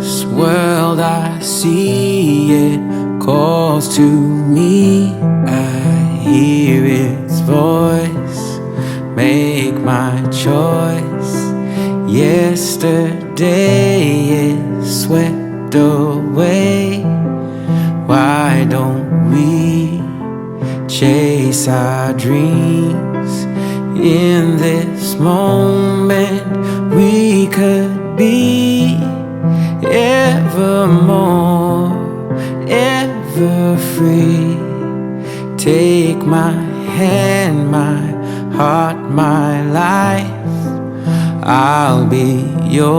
this world I see, it calls to me. I hear its voice, make my choice. Yesterday is swept away. Why don't we chase our dreams? In this moment we could be evermore, ever free. Take my hand, my heart, my life, I'll be yours.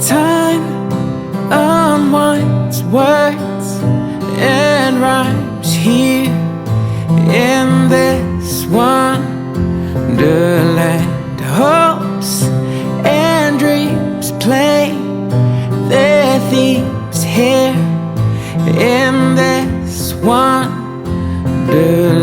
Time unwinds words and rhymes here in this wonderland. Hopes and dreams play their themes here in this wonderland.